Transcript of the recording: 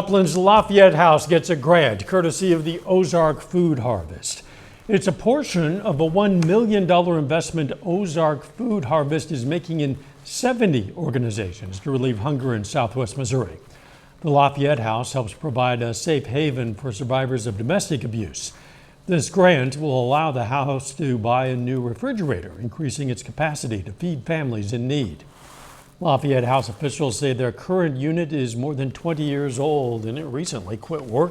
Upland's Lafayette House gets a grant courtesy of the Ozark Food Harvest. It's a portion of a $1 million investment Ozark Food Harvest is making in 70 organizations to relieve hunger in southwest Missouri. The Lafayette House helps provide a safe haven for survivors of domestic abuse. This grant will allow the house to buy a new refrigerator, increasing its capacity to feed families in need. Lafayette House officials say their current unit is more than 20 years old and it recently quit working.